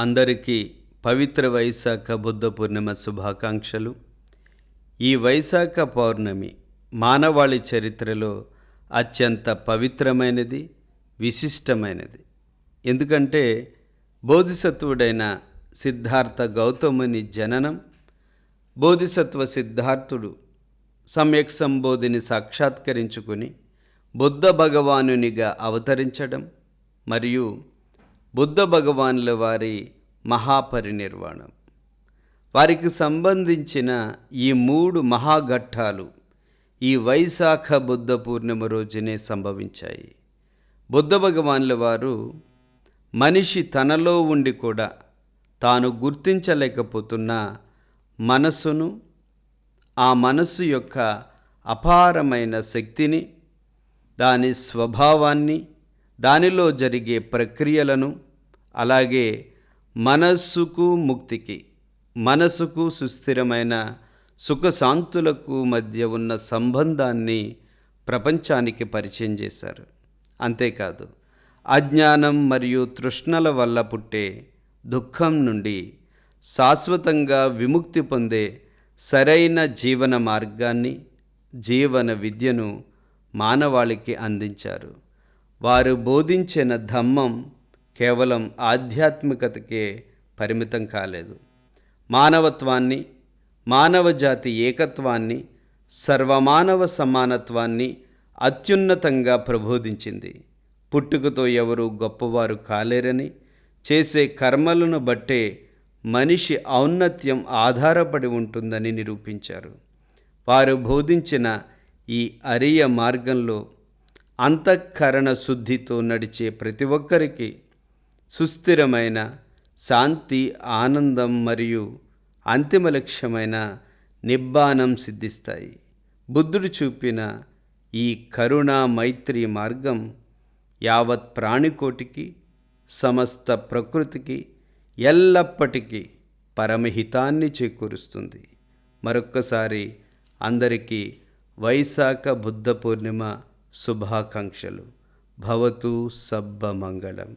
అందరికీ పవిత్ర వైశాఖ బుద్ధ పూర్ణిమ శుభాకాంక్షలు. ఈ వైశాఖ పౌర్ణమి మానవాళి చరిత్రలో అత్యంత పవిత్రమైనది, విశిష్టమైనది. ఎందుకంటే బోధిసత్వుడైన సిద్ధార్థ గౌతముని జననం, బోధిసత్వ సిద్ధార్థుడు సమ్యక్ సంబోధిని సాక్షాత్కరించుకుని బుద్ధ భగవానునిగా అవతరించడం మరియు బుద్ధ భగవానుల వారి మహాపరినిర్వాణం, వారికి సంబంధించిన ఈ 3 మహాఘట్టాలు ఈ వైశాఖ బుద్ధ పూర్ణిమ రోజునే సంభవించాయి. బుద్ధ భగవానుల వారు మనిషి తనలో ఉండి కూడా తాను గుర్తించలేకపోతున్న మనసును, ఆ మనసు యొక్క అపారమైన శక్తిని, దాని స్వభావాన్ని, దానిలో జరిగే ప్రక్రియలను, అలాగే మనస్సుకు ముక్తికి, మనసుకు సుస్థిరమైన సుఖశాంతులకు మధ్య ఉన్న సంబంధాన్ని ప్రపంచానికి పరిచయం చేశారు. అంతేకాదు, అజ్ఞానం మరియు తృష్ణల వల్ల పుట్టే దుఃఖం నుండి శాశ్వతంగా విముక్తి పొందే సరైన జీవన మార్గాన్ని, జీవన విద్యను మానవాళికి అందించారు. వారు బోధించిన ధమ్మం కేవలం ఆధ్యాత్మికతకే పరిమితం కాలేదు. మానవత్వాన్ని, మానవజాతి ఏకత్వాన్ని, సర్వమానవ సమానత్వాన్ని అత్యున్నతంగా ప్రబోధించింది. పుట్టుకతో ఎవరు గొప్పవారు కాలేరని, చేసే కర్మలను బట్టే మనిషి ఔన్నత్యం ఆధారపడి ఉంటుందని నిరూపించారు. వారు బోధించిన ఈ అరియ మార్గంలో అంతఃకరణ శుద్ధితో నడిచే ప్రతి ఒక్కరికి సుస్థిరమైన శాంతి, ఆనందం మరియు అంతిమ లక్ష్యమైన నిబ్బానం సిద్ధిస్తాయి. బుద్ధుడు చూపిన ఈ కరుణా మైత్రి మార్గం యావత్ ప్రాణికోటికి, సమస్త ప్రకృతికి ఎల్లప్పటికీ పరమహితాన్ని చేకూరుస్తుంది. మరొక్కసారి అందరికీ వైశాఖ బుద్ధ పూర్ణిమ శుభాకాంక్షలు. భవతు సబ్బ మంగళం.